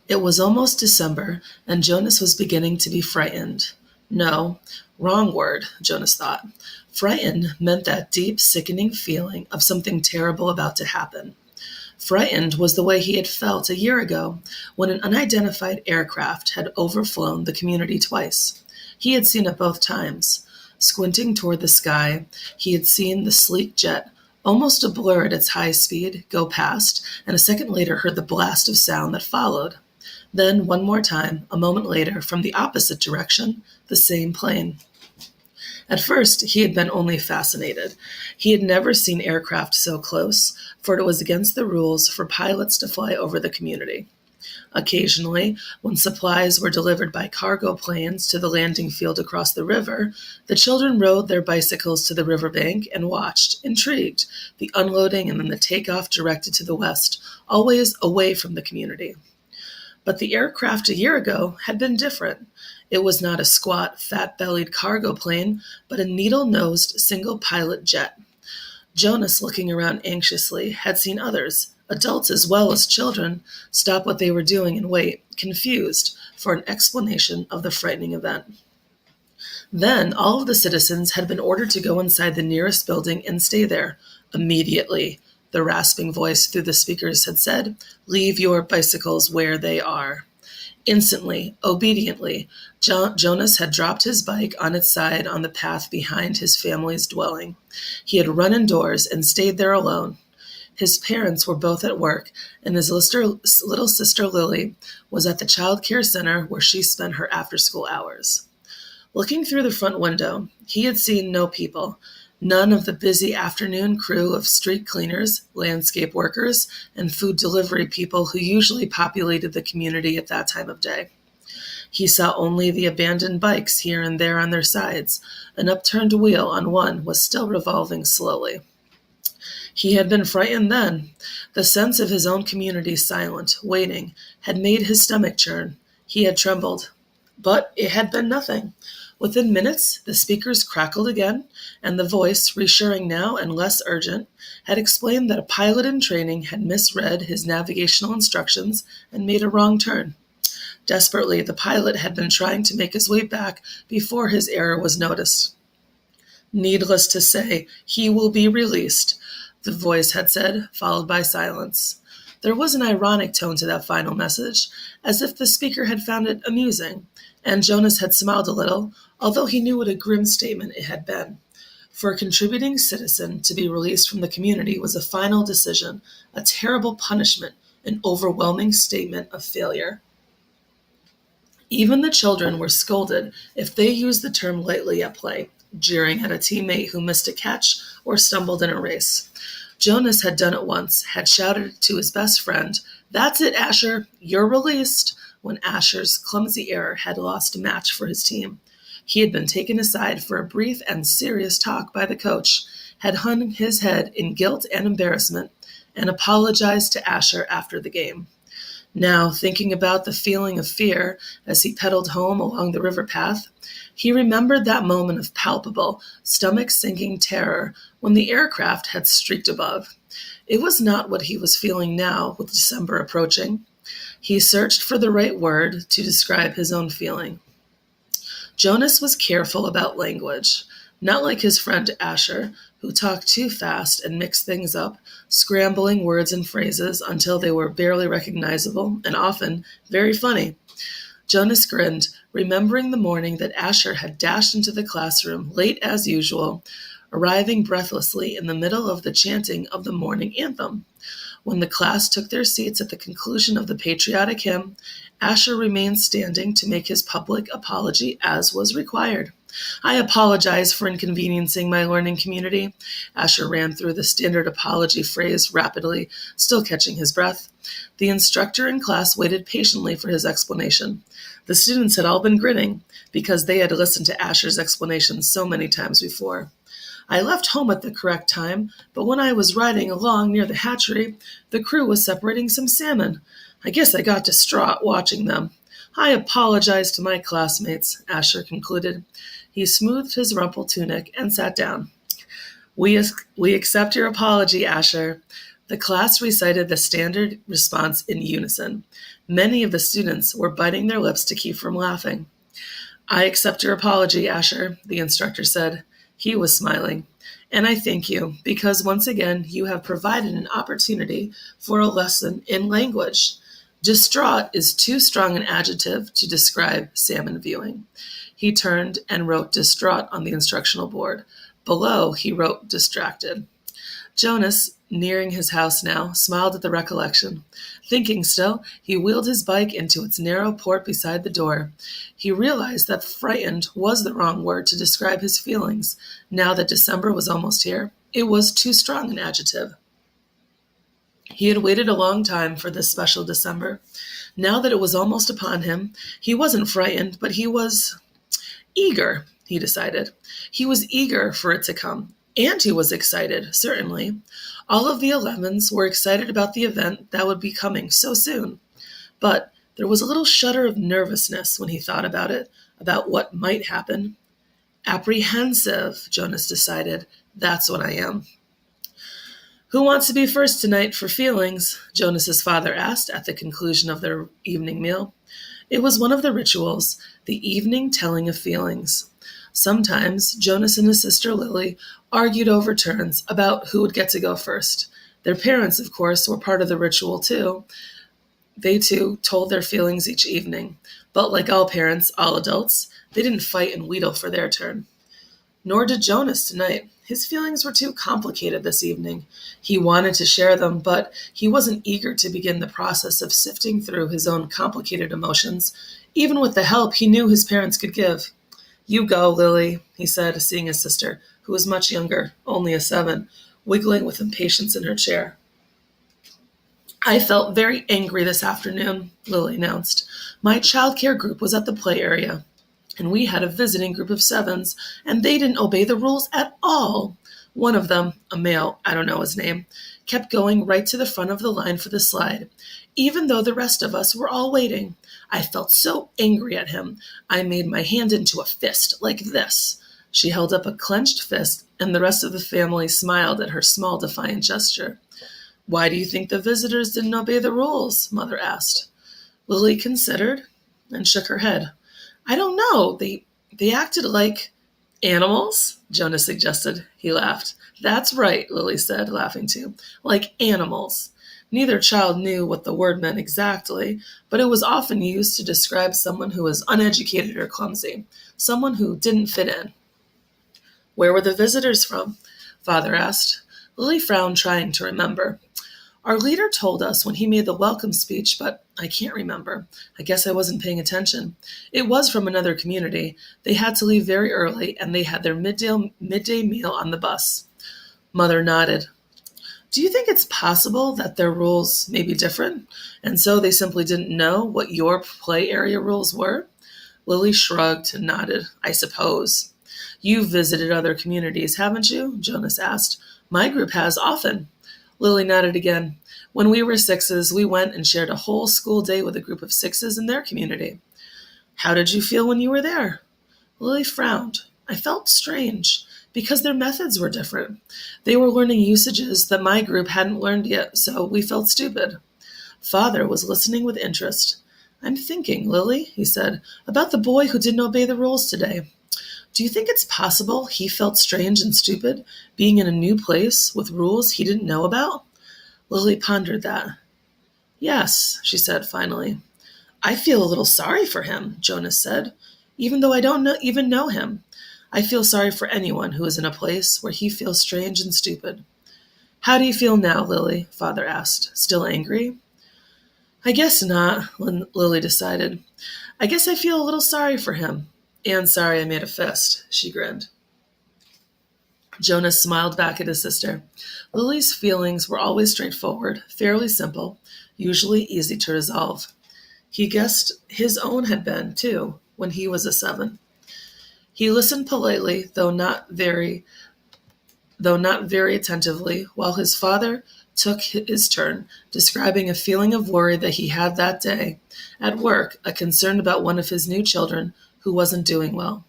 It was almost December, and Jonas was beginning to be frightened. No, wrong word, Jonas thought. Frightened meant that deep, sickening feeling of something terrible about to happen. Frightened was the way he had felt a year ago when an unidentified aircraft had overflown the community twice. He had seen it both times. Squinting toward the sky, he had seen the sleek jet, almost a blur at its high speed, go past, and a second later heard the blast of sound that followed. Then, one more time, a moment later, from the opposite direction, the same plane. At first, he had been only fascinated. He had never seen aircraft so close, for it was against the rules for pilots to fly over the community. Occasionally, when supplies were delivered by cargo planes to the landing field across the river, the children rode their bicycles to the riverbank and watched, intrigued, the unloading and then the takeoff directed to the west, always away from the community. But the aircraft a year ago had been different. It was not a squat, fat-bellied cargo plane, but a needle-nosed single-pilot jet. Jonas, looking around anxiously, had seen others, adults as well as children, stop what they were doing and wait, confused, for an explanation of the frightening event. Then all of the citizens had been ordered to go inside the nearest building and stay there. Immediately, the rasping voice through the speakers had said, "Leave your bicycles where they are." Instantly, obediently, Jonas had dropped his bike on its side on the path behind his family's dwelling. He had run indoors and stayed there alone. His parents were both at work, and his little sister Lily was at the child care center where she spent her after-school hours. Looking through the front window, he had seen no people, none of the busy afternoon crew of street cleaners, landscape workers, and food delivery people who usually populated the community at that time of day. He saw only the abandoned bikes here and there on their sides. An upturned wheel on one was still revolving slowly. He had been frightened then. The sense of his own community silent, waiting, had made his stomach churn. He had trembled. But it had been nothing. Within minutes, the speakers crackled again, and the voice, reassuring now and less urgent, had explained that a pilot in training had misread his navigational instructions and made a wrong turn. Desperately, the pilot had been trying to make his way back before his error was noticed. "Needless to say, he will be released," the voice had said, followed by silence. There was an ironic tone to that final message, as if the speaker had found it amusing, and Jonas had smiled a little, although he knew what a grim statement it had been. For a contributing citizen to be released from the community was a final decision, a terrible punishment, an overwhelming statement of failure. Even the children were scolded if they used the term lightly at play, jeering at a teammate who missed a catch or stumbled in a race. Jonas had done it once, had shouted to his best friend, "That's it, Asher, you're released," when Asher's clumsy error had lost a match for his team. He had been taken aside for a brief and serious talk by the coach, had hung his head in guilt and embarrassment, and apologized to Asher after the game. Now, thinking about the feeling of fear as he pedaled home along the river path, he remembered that moment of palpable, stomach-sinking terror when the aircraft had streaked above. It was not what he was feeling now with December approaching. He searched for the right word to describe his own feeling. Jonas was careful about language, not like his friend Asher, who talked too fast and mixed things up, scrambling words and phrases until they were barely recognizable and often very funny. Jonas grinned, remembering the morning that Asher had dashed into the classroom late as usual, arriving breathlessly in the middle of the chanting of the morning anthem. When the class took their seats at the conclusion of the patriotic hymn, Asher remained standing to make his public apology as was required. "I apologize for inconveniencing my learning community." Asher ran through the standard apology phrase rapidly, still catching his breath. The instructor in class waited patiently for his explanation. The students had all been grinning, because they had listened to Asher's explanations so many times before. "I left home at the correct time, but when I was riding along near the hatchery, the crew was separating some salmon. I guess I got distraught watching them. I apologize to my classmates," Asher concluded. He smoothed his rumpled tunic and sat down. We accept your apology, Asher." The class recited the standard response in unison. Many of the students were biting their lips to keep from laughing. "I accept your apology, Asher," the instructor said. He was smiling. "And I thank you, because once again you have provided an opportunity for a lesson in language." Distraught is too strong an adjective to describe salmon viewing. He turned and wrote distraught on the instructional board. Below, he wrote distracted. Jonas, nearing his house now, smiled at the recollection. Thinking still, he wheeled his bike into its narrow port beside the door. He realized that frightened was the wrong word to describe his feelings. Now that December was almost here, it was too strong an adjective. He had waited a long time for this special December. Now that it was almost upon him, he wasn't frightened, but he was eager, he decided. He was eager for it to come. And he was excited, certainly. All of the 11s were excited about the event that would be coming so soon. But there was a little shudder of nervousness when he thought about it, about what might happen. Apprehensive, Jonas decided. That's what I am. "Who wants to be first tonight for feelings?" Jonas's father asked at the conclusion of their evening meal. It was one of the rituals, the evening telling of feelings. Sometimes Jonas and his sister Lily argued over turns about who would get to go first. Their parents, of course, were part of the ritual too. They too told their feelings each evening. But like all parents, all adults, they didn't fight and wheedle for their turn. Nor did Jonas tonight. His feelings were too complicated this evening. He wanted to share them, but he wasn't eager to begin the process of sifting through his own complicated emotions, even with the help he knew his parents could give. "You go, Lily," he said, seeing his sister, who was much younger, only a 7, wiggling with impatience in her chair. "I felt very angry this afternoon," Lily announced. "My childcare group was at the play area, and we had a visiting group of 7s, and they didn't obey the rules at all. One of them, a male, I don't know his name, kept going right to the front of the line for the slide, even though the rest of us were all waiting. I felt so angry at him. I made my hand into a fist, like this." She held up a clenched fist, and the rest of the family smiled at her small, defiant gesture. "Why do you think the visitors didn't obey the rules?" Mother asked. Lily considered and shook her head. "I don't know. They acted like animals," Jonas suggested. He laughed. "That's right," Lily said, laughing too. "Like animals." Neither child knew what the word meant exactly, but it was often used to describe someone who was uneducated or clumsy, someone who didn't fit in. "Where were the visitors from?" Father asked. Lily frowned, trying to remember. "Our leader told us when he made the welcome speech, but I can't remember. I guess I wasn't paying attention. It was from another community. They had to leave very early, and they had their midday meal on the bus." Mother nodded. "Do you think it's possible that their rules may be different, and so they simply didn't know what your play area rules were?" Lily shrugged and nodded. "I suppose." "You've visited other communities, haven't you?" Jonas asked. "My group has often." Lily nodded again. "When we were 6s, we went and shared a whole school day with a group of 6s in their community." "How did you feel when you were there?" Lily frowned. "I felt strange, because their methods were different. They were learning usages that my group hadn't learned yet, so we felt stupid." Father was listening with interest. "I'm thinking, Lily," he said, "about the boy who didn't obey the rules today. Do you think it's possible he felt strange and stupid, being in a new place with rules he didn't know about?" Lily pondered that. "Yes," she said finally. "I feel a little sorry for him," Jonas said, "even though I don't even know him. I feel sorry for anyone who is in a place where he feels strange and stupid." "How do you feel now, Lily?" Father asked. "Still angry?" "I guess not," Lily decided. "I guess I feel a little sorry for him. And sorry I made a fist." She grinned. Jonas smiled back at his sister. Lily's feelings were always straightforward, fairly simple, usually easy to resolve. He guessed his own had been, too, when he was a 7. He listened politely, though not very attentively, while his father took his turn, describing a feeling of worry that he had that day. At work, a concern about one of his new children who wasn't doing well.